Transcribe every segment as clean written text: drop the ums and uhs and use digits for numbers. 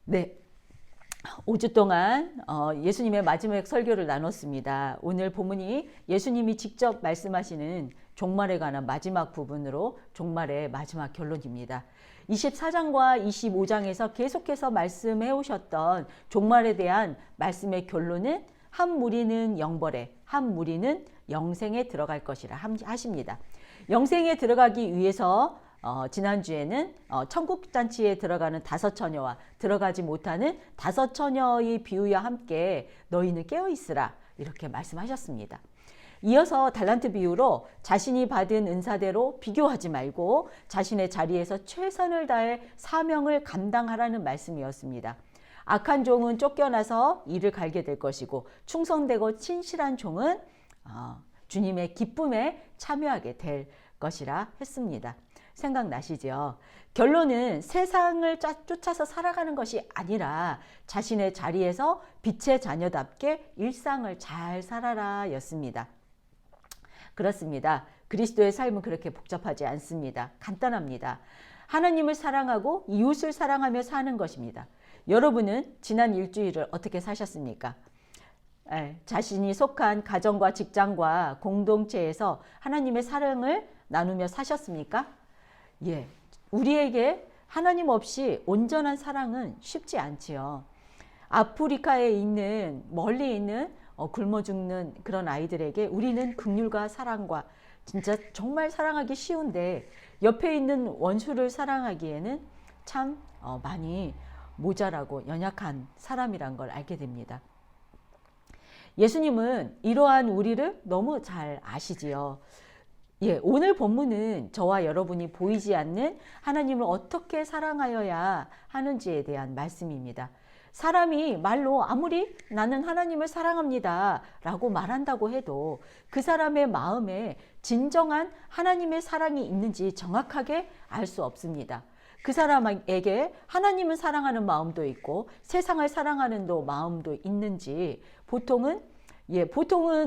네, 5주 동안 예수님의 마지막 설교를 나눴습니다. 오늘 본문이 예수님이 직접 말씀하시는 종말에 관한 마지막 부분으로 종말의 마지막 결론입니다. 24장과 25장에서 계속해서 말씀해 오셨던 종말에 대한 말씀의 결론은 한 무리는 영벌에, 한 무리는 영생에 들어갈 것이라 하십니다. 영생에 들어가기 위해서 지난주에는 천국잔치에 들어가는 5처녀와 들어가지 못하는 5처녀의 비유와 함께 너희는 깨어있으라 이렇게 말씀하셨습니다. 이어서 달란트 비유로 자신이 받은 은사대로 비교하지 말고 자신의 자리에서 최선을 다해 사명을 감당하라는 말씀이었습니다. 악한 종은 쫓겨나서 일을 갈게 될 것이고 충성되고 친실한 종은 주님의 기쁨에 참여하게 될 것이라 했습니다. 생각나시죠? 결론은 세상을 쫓아서 살아가는 것이 아니라 자신의 자리에서 빛의 자녀답게 일상을 잘 살아라 였습니다. 그렇습니다. 그리스도의 삶은 그렇게 복잡하지 않습니다. 간단합니다. 하나님을 사랑하고 이웃을 사랑하며 사는 것입니다. 여러분은 지난 일주일을 어떻게 사셨습니까? 자신이 속한 가정과 직장과 공동체에서 하나님의 사랑을 나누며 사셨습니까? 예, 우리에게 하나님 없이 온전한 사랑은 쉽지 않지요. 아프리카에 있는 멀리 있는 굶어 죽는 그런 아이들에게 우리는 긍휼과 사랑과 진짜 정말 사랑하기 쉬운데 옆에 있는 원수를 사랑하기에는 참 많이 모자라고 연약한 사람이란 걸 알게 됩니다. 예수님은 이러한 우리를 너무 잘 아시지요. 예, 오늘 본문은 저와 여러분이 보이지 않는 하나님을 어떻게 사랑하여야 하는지에 대한 말씀입니다. 사람이 말로 아무리 나는 하나님을 사랑합니다 라고 말한다고 해도 그 사람의 마음에 진정한 하나님의 사랑이 있는지 정확하게 알 수 없습니다. 그 사람에게 하나님을 사랑하는 마음도 있고 세상을 사랑하는 마음도 있는지 보통은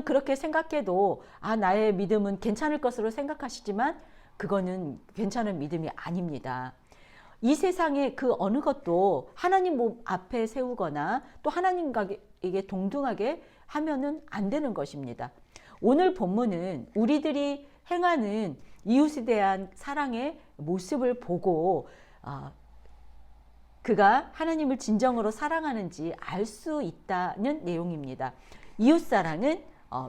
그렇게 생각해도 나의 믿음은 괜찮을 것으로 생각하시지만 그거는 괜찮은 믿음이 아닙니다. 이 세상의 그 어느 것도 하나님 몸 앞에 세우거나 또 하나님에게 동등하게 하면은 안 되는 것입니다. 오늘 본문은 우리들이 행하는 이웃에 대한 사랑의 모습을 보고 그가 하나님을 진정으로 사랑하는지 알 수 있다는 내용입니다. 이웃사랑은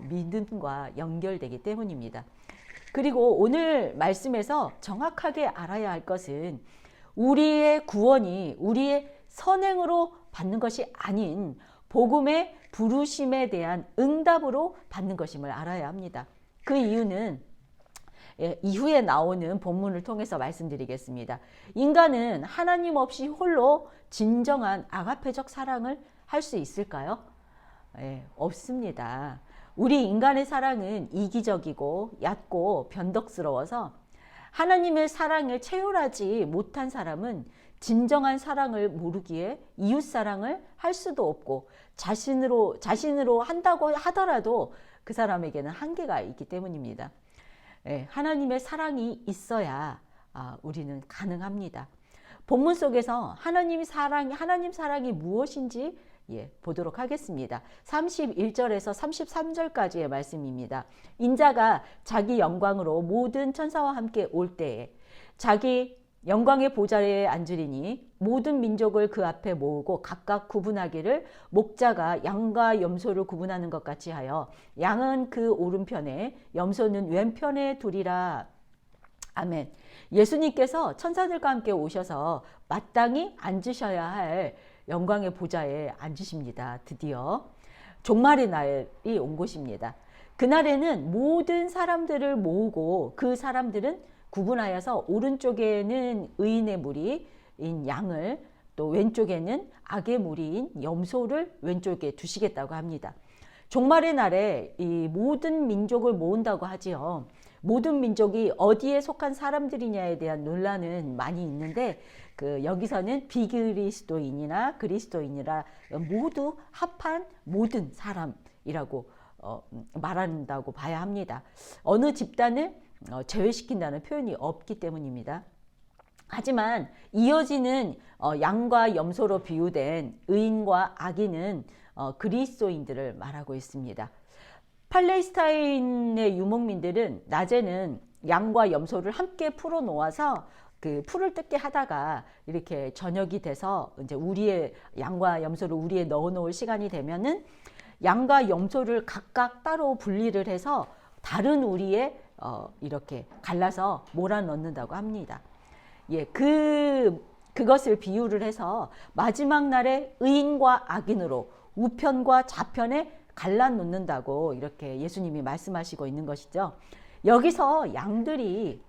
믿음과 연결되기 때문입니다. 그리고 오늘 말씀에서 정확하게 알아야 할 것은 우리의 구원이 우리의 선행으로 받는 것이 아닌 복음의 부르심에 대한 응답으로 받는 것임을 알아야 합니다. 그 이유는 이후에 나오는 본문을 통해서 말씀드리겠습니다. 인간은 하나님 없이 홀로 진정한 아가페적 사랑을 할 수 있을까요? 없습니다. 우리 인간의 사랑은 이기적이고 얕고 변덕스러워서 하나님의 사랑을 체휼하지 못한 사람은 진정한 사랑을 모르기에 이웃 사랑을 할 수도 없고 자신으로 한다고 하더라도 그 사람에게는 한계가 있기 때문입니다. 하나님의 사랑이 있어야 우리는 가능합니다. 본문 속에서 하나님 사랑이 무엇인지 보도록 하겠습니다. 31절에서 33절까지의 말씀입니다. 인자가 자기 영광으로 모든 천사와 함께 올 때에 자기 영광의 보좌에 앉으리니 모든 민족을 그 앞에 모으고 각각 구분하기를 목자가 양과 염소를 구분하는 것 같이 하여 양은 그 오른편에 염소는 왼편에 두리라. 아멘. 예수님께서 천사들과 함께 오셔서 마땅히 앉으셔야 할 영광의 보좌에 앉으십니다. 드디어 종말의 날이 온 것입니다. 그날에는 모든 사람들을 모으고 그 사람들은 구분하여서 오른쪽에는 의인의 무리인 양을 또 왼쪽에는 악의 무리인 염소를 왼쪽에 두시겠다고 합니다. 종말의 날에 이 모든 민족을 모은다고 하지요. 모든 민족이 어디에 속한 사람들이냐에 대한 논란은 많이 있는데 여기서는 비그리스도인이나 그리스도인이라 모두 합한 모든 사람이라고 말한다고 봐야 합니다. 어느 집단을 제외시킨다는 표현이 없기 때문입니다. 하지만 이어지는 양과 염소로 비유된 의인과 악인은 그리스도인들을 말하고 있습니다. 팔레스타인의 유목민들은 낮에는 양과 염소를 함께 풀어 놓아서 그 풀을 뜯게 하다가 이렇게 저녁이 돼서 이제 우리의 양과 염소를 우리에 넣어 놓을 시간이 되면은 양과 염소를 각각 따로 분리를 해서 다른 우리에 이렇게 갈라서 몰아 넣는다고 합니다. 예, 그것을 비유를 해서 마지막 날에 의인과 악인으로 우편과 좌편에 갈라 놓는다고 이렇게 예수님이 말씀하시고 있는 것이죠. 여기서 양들이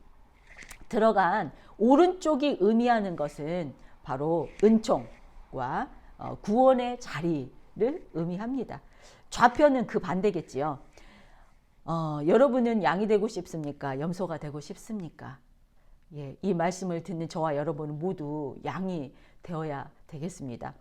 들어간 오른쪽이 의미하는 것은 바로 은총과 구원의 자리를 의미합니다. 좌편은 그 반대겠지요. 여러분은 양이 되고 싶습니까? 염소가 되고 싶습니까? 예, 이 말씀을 듣는 저와 여러분은 모두 양이 되어야 되겠습니다.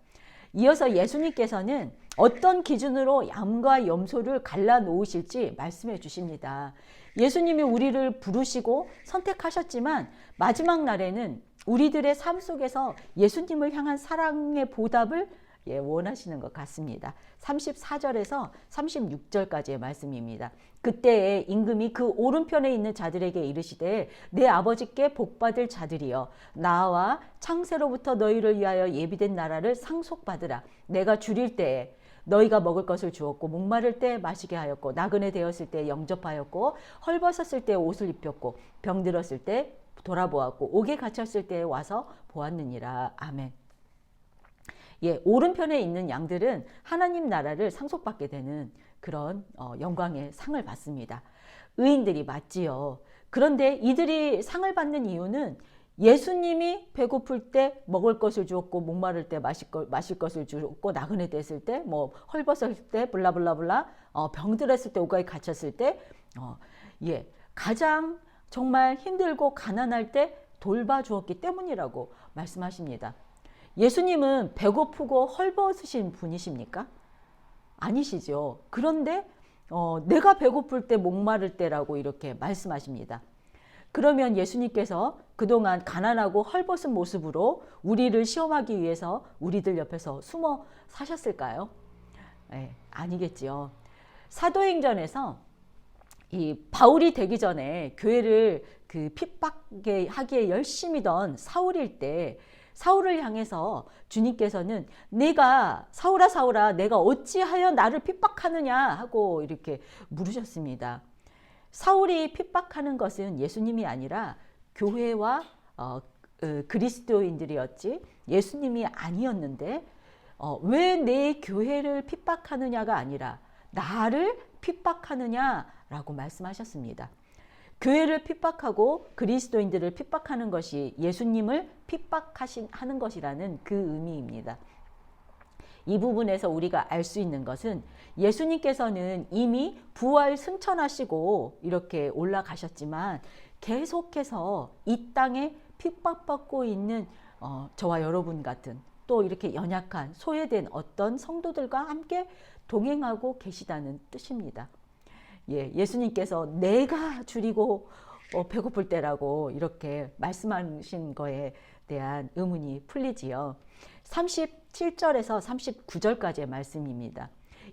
이어서 예수님께서는 어떤 기준으로 양과 염소를 갈라 놓으실지 말씀해 주십니다. 예수님이 우리를 부르시고 선택하셨지만 마지막 날에는 우리들의 삶 속에서 예수님을 향한 사랑의 보답을 원하시는 것 같습니다. 34절에서 36절까지의 말씀입니다. 그때에 임금이 그 오른편에 있는 자들에게 이르시되 내 아버지께 복받을 자들이여 나와 창세로부터 너희를 위하여 예비된 나라를 상속받으라. 내가 줄일 때에 너희가 먹을 것을 주었고 목마를 때 마시게 하였고 나그네 되었을 때 영접하였고 헐벗었을 때 옷을 입혔고 병들었을 때 돌아보았고 옥에 갇혔을 때 와서 보았느니라. 아멘. 예, 오른편에 있는 양들은 하나님 나라를 상속받게 되는 그런 영광의 상을 받습니다. 의인들이 맞지요. 그런데 이들이 상을 받는 이유는 예수님이 배고플 때 먹을 것을 주었고 목마를 때 마실 것을 주었고 나그네 됐을 때 뭐 헐벗을 때 블라블라블라 병들었을 때 옥에 갇혔을 때 예, 가장 정말 힘들고 가난할 때 돌봐주었기 때문이라고 말씀하십니다. 예수님은 배고프고 헐벗으신 분이십니까? 아니시죠. 그런데 내가 배고플 때 목마를 때라고 이렇게 말씀하십니다. 그러면 예수님께서 그동안 가난하고 헐벗은 모습으로 우리를 시험하기 위해서 우리들 옆에서 숨어 사셨을까요? 네, 아니겠지요. 사도행전에서 이 바울이 되기 전에 교회를 그 핍박하기에 열심이던 사울일 때 사울을 향해서 주님께서는 내가 사울아 사울아 내가 어찌하여 나를 핍박하느냐 하고 이렇게 물으셨습니다. 사울이 핍박하는 것은 예수님이 아니라 교회와 그리스도인들이었지 예수님이 아니었는데 왜 내 교회를 핍박하느냐가 아니라 나를 핍박하느냐라고 말씀하셨습니다. 교회를 핍박하고 그리스도인들을 핍박하는 것이 예수님을 핍박하는 것이라는 그 의미입니다. 이 부분에서 우리가 알 수 있는 것은 예수님께서는 이미 부활 승천하시고 이렇게 올라가셨지만 계속해서 이 땅에 핍박받고 있는 저와 여러분 같은 또 이렇게 연약한 소외된 어떤 성도들과 함께 동행하고 계시다는 뜻입니다. 예, 예수님께서 내가 줄이고 배고플 때라고 이렇게 말씀하신 거에 대한 의문이 풀리지요. 37절에서 39절까지의 말씀입니다.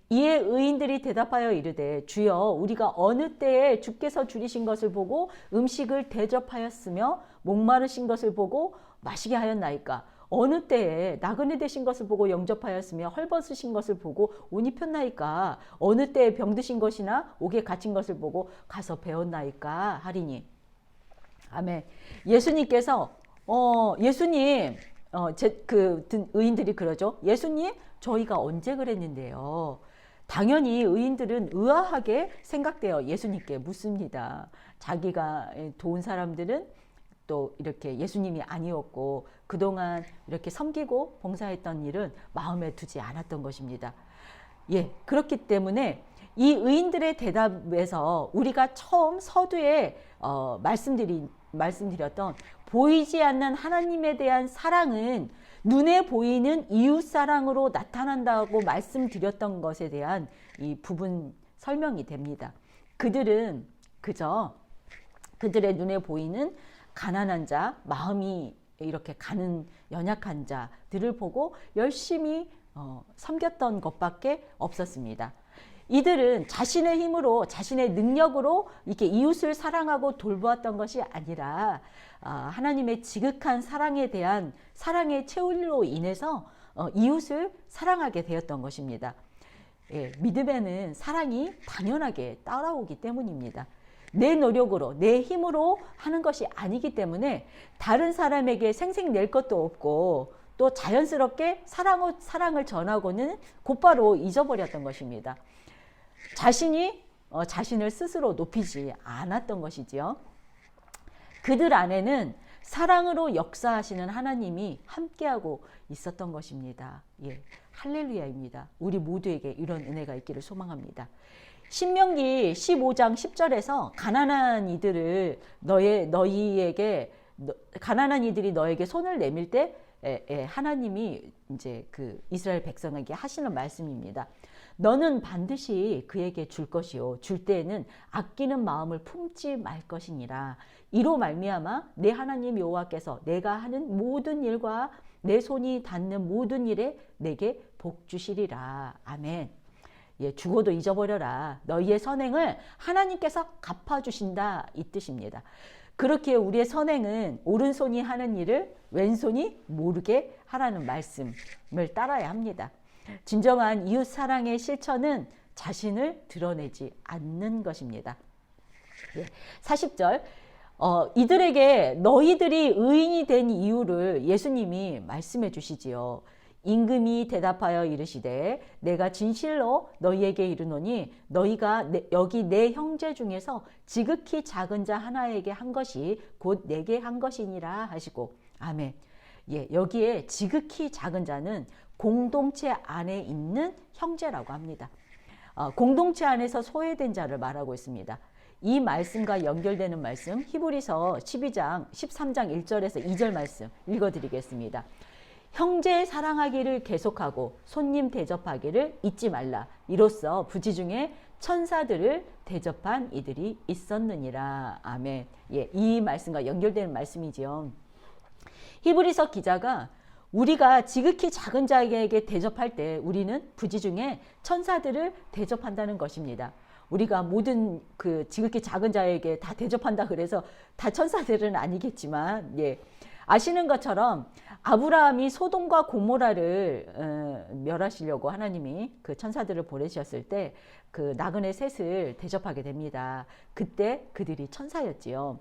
이에 의인들이 대답하여 이르되 주여 우리가 어느 때에 주께서 줄이신 것을 보고 음식을 대접하였으며 목마르신 것을 보고 마시게 하였나이까? 어느 때에 나그네 되신 것을 보고 영접하였으며 헐벗으신 것을 보고 옷 입혔나이까? 어느 때에 병드신 것이나 옥에 갇힌 것을 보고 가서 배웠나이까? 하리니. 아멘. 예수님께서 예수님 의인들이 그러죠. 예수님 저희가 언제 그랬는데요. 당연히 의인들은 의아하게 생각되어 예수님께 묻습니다. 자기가 도운 사람들은 또 이렇게 예수님이 아니었고 그동안 이렇게 섬기고 봉사했던 일은 마음에 두지 않았던 것입니다. 예, 그렇기 때문에 이 의인들의 대답에서 우리가 처음 서두에 말씀드렸던 보이지 않는 하나님에 대한 사랑은 눈에 보이는 이웃 사랑으로 나타난다고 말씀드렸던 것에 대한 이 부분 설명이 됩니다. 그들은 그저 그들의 눈에 보이는 가난한 자, 마음이 이렇게 가는 연약한 자들을 보고 열심히 섬겼던 것밖에 없었습니다. 이들은 자신의 힘으로, 자신의 능력으로 이렇게 이웃을 사랑하고 돌보았던 것이 아니라 하나님의 지극한 사랑에 대한 사랑의 체울로 인해서 이웃을 사랑하게 되었던 것입니다. 예, 믿음에는 사랑이 당연하게 따라오기 때문입니다. 내 노력으로, 내 힘으로 하는 것이 아니기 때문에 다른 사람에게 생색낼 것도 없고 또 자연스럽게 사랑을 전하고는 곧바로 잊어버렸던 것입니다. 자신이 자신을 스스로 높이지 않았던 것이지요. 그들 안에는 사랑으로 역사하시는 하나님이 함께하고 있었던 것입니다. 예, 할렐루야입니다. 우리 모두에게 이런 은혜가 있기를 소망합니다. 신명기 15장 10절에서 가난한 이들이 너에게 손을 내밀 때 하나님이 이제 그 이스라엘 백성에게 하시는 말씀입니다. 너는 반드시 그에게 줄 것이요 줄 때에는 아끼는 마음을 품지 말 것이니라. 이로 말미암아 내 하나님 여호와께서 내가 하는 모든 일과 내 손이 닿는 모든 일에 내게 복 주시리라. 아멘. 예, 죽어도 잊어버려라. 너희의 선행을 하나님께서 갚아주신다, 이 뜻입니다. 그렇게 우리의 선행은 오른손이 하는 일을 왼손이 모르게 하라는 말씀을 따라야 합니다. 진정한 이웃 사랑의 실천은 자신을 드러내지 않는 것입니다. 예, 40절 이들에게 너희들이 의인이 된 이유를 예수님이 말씀해 주시지요. 임금이 대답하여 이르시되 내가 진실로 너희에게 이르노니 너희가 여기 내 형제 중에서 지극히 작은 자 하나에게 한 것이 곧 내게 한 것이니라 하시고 아멘. 예, 여기에 지극히 작은 자는 공동체 안에 있는 형제라고 합니다. 공동체 안에서 소외된 자를 말하고 있습니다. 이 말씀과 연결되는 말씀 히브리서 13장 1절에서 2절 말씀 읽어드리겠습니다. 형제 사랑하기를 계속하고 손님 대접하기를 잊지 말라. 이로써 부지 중에 천사들을 대접한 이들이 있었느니라. 아멘. 예, 이 말씀과 연결되는 말씀이지요. 히브리서 기자가 우리가 지극히 작은 자에게 대접할 때 우리는 부지 중에 천사들을 대접한다는 것입니다. 우리가 모든 그 지극히 작은 자에게 다 대접한다 그래서 다 천사들은 아니겠지만, 예. 아시는 것처럼 아브라함이 소돔과 고모라를 멸하시려고 하나님이 그 천사들을 보내셨을 때 그 나그네 셋을 대접하게 됩니다. 그때 그들이 천사였지요.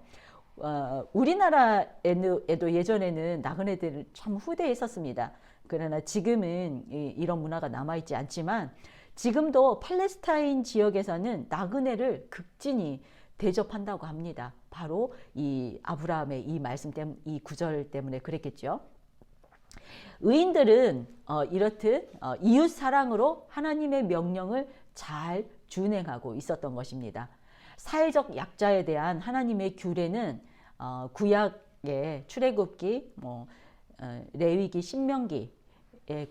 우리나라에도 예전에는 나그네들 참 후대했었습니다. 그러나 지금은 이런 문화가 남아있지 않지만 지금도 팔레스타인 지역에서는 나그네를 극진히 대접한다고 합니다. 바로 이 아브라함의 이 말씀 때문에, 이 구절 때문에 그랬겠죠. 의인들은 이렇듯 이웃 사랑으로 하나님의 명령을 잘 준행하고 있었던 것입니다. 사회적 약자에 대한 하나님의 규례는 구약의 출애굽기, 레위기, 신명기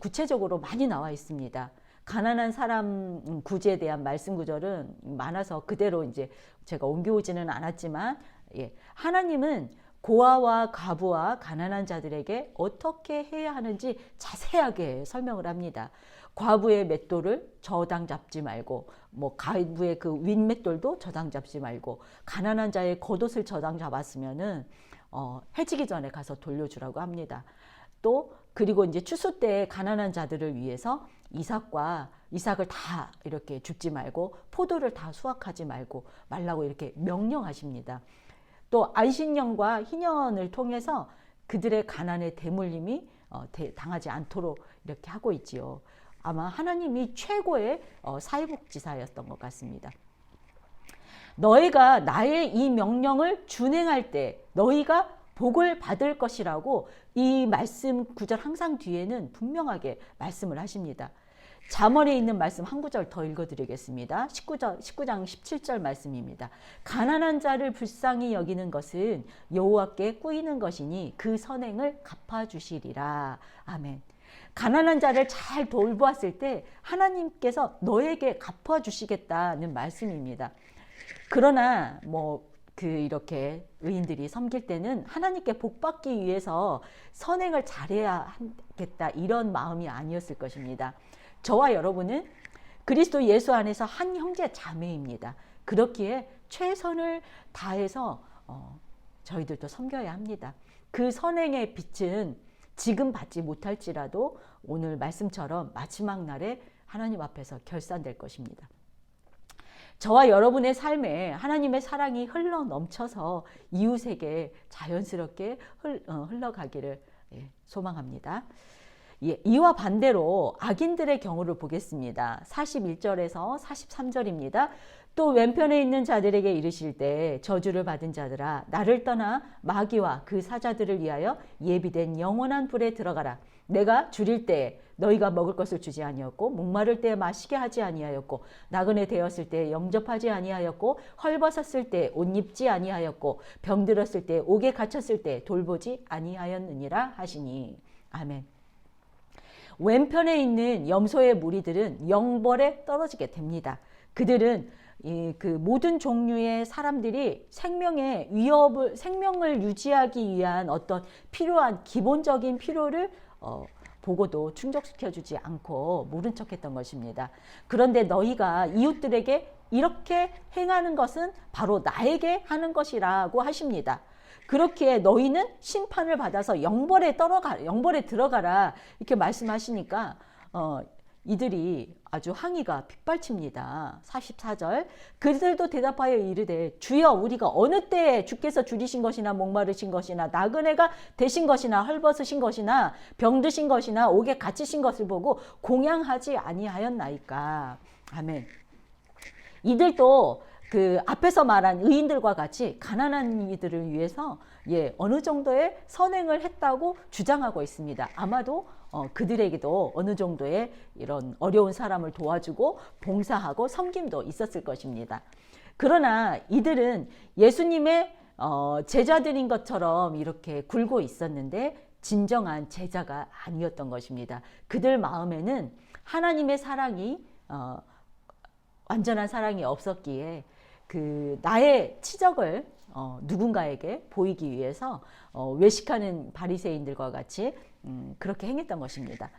구체적으로 많이 나와 있습니다. 가난한 사람 구제에 대한 말씀 구절은 많아서 그대로 이제 제가 옮겨오지는 않았지만, 예, 하나님은 고아와 과부와 가난한 자들에게 어떻게 해야 하는지 자세하게 설명을 합니다. 과부의 맷돌을 저당 잡지 말고, 과부의 그 윗맷돌도 저당 잡지 말고, 가난한 자의 겉옷을 저당 잡았으면은 해지기 전에 가서 돌려주라고 합니다. 또 그리고 이제 추수 때 가난한 자들을 위해서 이삭을 다 이렇게 줍지 말고 포도를 다 수확하지 말라고 이렇게 명령하십니다. 또 안식년과 희년을 통해서 그들의 가난의 대물림이 당하지 않도록 이렇게 하고 있지요. 아마 하나님이 최고의 사회복지사였던 것 같습니다. 너희가 나의 이 명령을 준행할 때 너희가 복을 받을 것이라고 이 말씀 구절 항상 뒤에는 분명하게 말씀을 하십니다. 잠언에 있는 말씀 한 구절 더 읽어드리겠습니다. 19장 17절 말씀입니다. 가난한 자를 불쌍히 여기는 것은 여호와께 꾸이는 것이니 그 선행을 갚아주시리라. 아멘. 가난한 자를 잘 돌보았을 때 하나님께서 너에게 갚아주시겠다는 말씀입니다. 그러나 이렇게 의인들이 섬길 때는 하나님께 복 받기 위해서 선행을 잘해야 하겠다 이런 마음이 아니었을 것입니다. 저와 여러분은 그리스도 예수 안에서 한 형제 자매입니다. 그렇기에 최선을 다해서 저희들도 섬겨야 합니다. 그 선행의 빛은 지금 받지 못할지라도 오늘 말씀처럼 마지막 날에 하나님 앞에서 결산될 것입니다. 저와 여러분의 삶에 하나님의 사랑이 흘러 넘쳐서 이웃에게 자연스럽게 흘러가기를 소망합니다. 이와 반대로 악인들의 경우를 보겠습니다. 41절에서 43절입니다. 또 왼편에 있는 자들에게 이르실 때 저주를 받은 자들아 나를 떠나 마귀와 그 사자들을 위하여 예비된 영원한 불에 들어가라. 내가 줄일 때에 너희가 먹을 것을 주지 아니었고 목마를 때에 마시게 하지 아니하였고 나그네 되었을 때에 영접하지 아니하였고 헐벗었을 때에 옷 입지 아니하였고 병들었을 때에 옥에 갇혔을 때에 돌보지 아니하였느니라 하시니. 아멘. 왼편에 있는 염소의 무리들은 영벌에 떨어지게 됩니다. 그들은 그 모든 종류의 사람들이 생명의 생명을 유지하기 위한 어떤 필요한 기본적인 필요를 보고도 충족시켜주지 않고 모른 척했던 것입니다. 그런데 너희가 이웃들에게 이렇게 행하는 것은 바로 나에게 하는 것이라고 하십니다. 그렇기에 너희는 심판을 받아서 영벌에 들어가라 이렇게 말씀하시니까 이들이 아주 항의가 빗발칩니다. 44절 그들도 대답하여 이르되 주여 우리가 어느 때에 주께서 줄이신 것이나 목마르신 것이나 나그네가 되신 것이나 헐벗으신 것이나 병드신 것이나 옥에 갇히신 것을 보고 공양하지 아니하였나이까. 아멘. 이들도 그 앞에서 말한 의인들과 같이 가난한 이들을 위해서 어느 정도의 선행을 했다고 주장하고 있습니다. 아마도 그들에게도 어느 정도의 이런 어려운 사람을 도와주고 봉사하고 섬김도 있었을 것입니다. 그러나 이들은 예수님의 제자들인 것처럼 이렇게 굴고 있었는데 진정한 제자가 아니었던 것입니다. 그들 마음에는 하나님의 사랑이 완전한 사랑이 없었기에 그 나의 치적을 누군가에게 보이기 위해서 외식하는 바리새인들과 같이 그렇게 행했던 것입니다.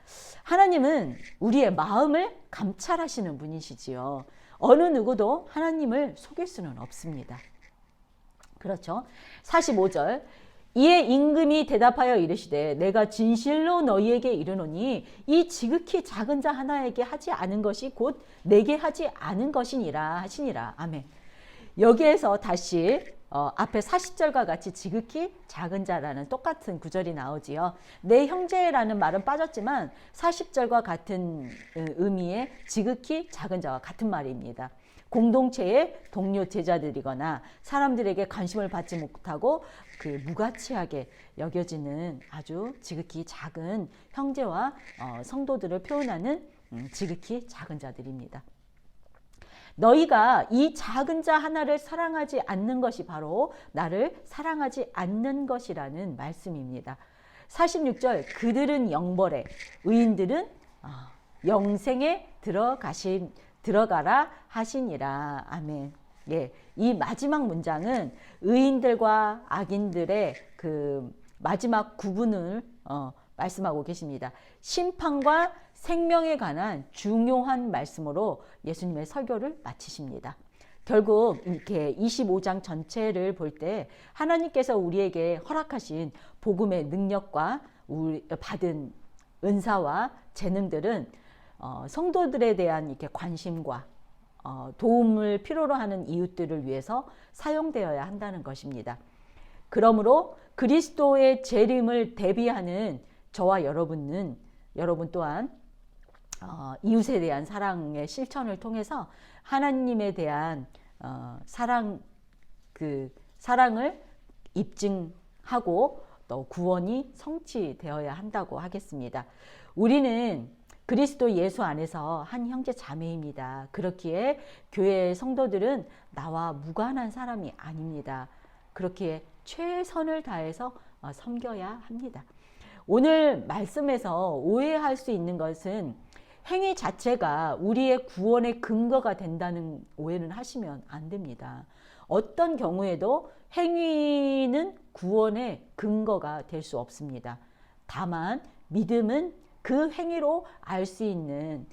하나님은 우리의 마음을 감찰하시는 분이시지요. 어느 누구도 하나님을 속일 수는 없습니다. 그렇죠. 45절 이에 임금이 대답하여 이르시되 내가 진실로 너희에게 이르노니 이 지극히 작은 자 하나에게 하지 않은 것이 곧 내게 하지 않은 것이니라 하시니라. 아멘. 여기에서 다시 앞에 40절과 같이 지극히 작은 자라는 똑같은 구절이 나오지요. 내 형제라는 말은 빠졌지만 40절과 같은 의미의 지극히 작은 자와 같은 말입니다. 공동체의 동료 제자들이거나 사람들에게 관심을 받지 못하고 그 무가치하게 여겨지는 아주 지극히 작은 형제와 성도들을 표현하는 지극히 작은 자들입니다. 너희가 이 작은 자 하나를 사랑하지 않는 것이 바로 나를 사랑하지 않는 것이라는 말씀입니다. 46절 그들은 영벌에 의인들은 영생에 들어가라 하시니라. 아멘. 이 마지막 문장은 의인들과 악인들의 그 마지막 구분을 말씀하고 계십니다. 심판과 생명에 관한 중요한 말씀으로 예수님의 설교를 마치십니다. 결국 이렇게 25장 전체를 볼 때 하나님께서 우리에게 허락하신 복음의 능력과 받은 은사와 재능들은 성도들에 대한 이렇게 관심과 도움을 필요로 하는 이웃들을 위해서 사용되어야 한다는 것입니다. 그러므로 그리스도의 재림을 대비하는 저와 여러분 또한 이웃에 대한 사랑의 실천을 통해서 하나님에 대한 사랑을 입증하고 또 구원이 성취되어야 한다고 하겠습니다. 우리는 그리스도 예수 안에서 한 형제 자매입니다. 그렇기에 교회의 성도들은 나와 무관한 사람이 아닙니다. 그렇기에 최선을 다해서 섬겨야 합니다. 오늘 말씀에서 오해할 수 있는 것은 행위 자체가 우리의 구원의 근거가 된다는 오해는 하시면 안 됩니다. 어떤 경우에도 행위는 구원의 근거가 될 수 없습니다. 다만 믿음은 그 행위로 알 수 있는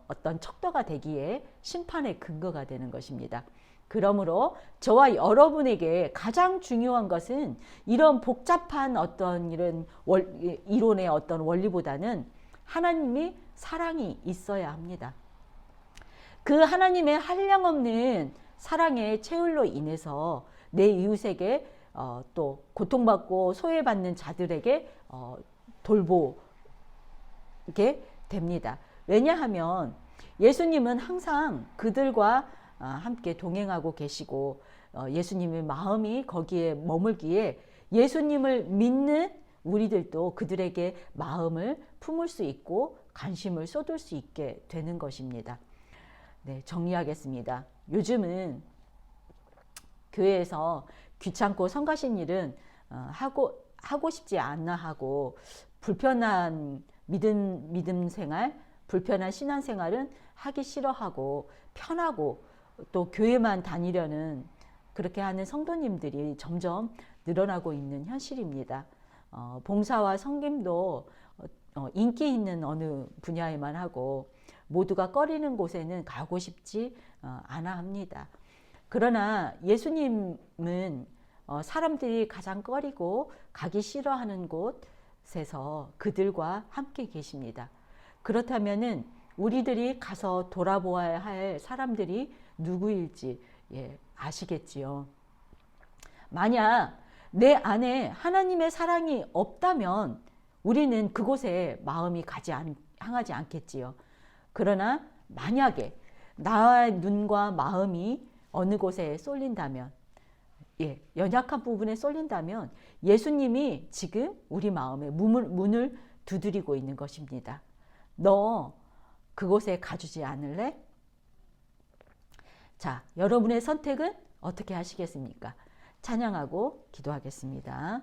어떤 척도가 되기에 심판의 근거가 되는 것입니다. 그러므로 저와 여러분에게 가장 중요한 것은 이런 복잡한 어떤 이런 이론의 어떤 원리보다는 하나님이 사랑이 있어야 합니다. 그 하나님의 한량없는 사랑의 체휼로 인해서 내 이웃에게 또 고통받고 소외받는 자들에게 돌보게 됩니다. 왜냐하면 예수님은 항상 그들과 함께 동행하고 계시고 예수님의 마음이 거기에 머물기에 예수님을 믿는 우리들도 그들에게 마음을 품을 수 있고 관심을 쏟을 수 있게 되는 것입니다. 네, 정리하겠습니다. 요즘은 교회에서 귀찮고 성가신 일은 하고 싶지 않나 하고 불편한 믿음 생활, 불편한 신앙 생활은 하기 싫어하고 편하고 또 교회만 다니려는 그렇게 하는 성도님들이 점점 늘어나고 있는 현실입니다. 봉사와 섬김도 인기 있는 어느 분야에만 하고 모두가 꺼리는 곳에는 가고 싶지 않아 합니다. 그러나 예수님은 사람들이 가장 꺼리고 가기 싫어하는 곳에서 그들과 함께 계십니다. 그렇다면은 우리들이 가서 돌아보아야 할 사람들이 누구일지 아시겠지요. 만약 내 안에 하나님의 사랑이 없다면 우리는 그곳에 마음이 향하지 않겠지요. 그러나 만약에 나의 눈과 마음이 어느 곳에 쏠린다면, 연약한 부분에 쏠린다면 예수님이 지금 우리 마음에 문을 두드리고 있는 것입니다. 너 그곳에 가주지 않을래? 자, 여러분의 선택은 어떻게 하시겠습니까? 찬양하고 기도하겠습니다.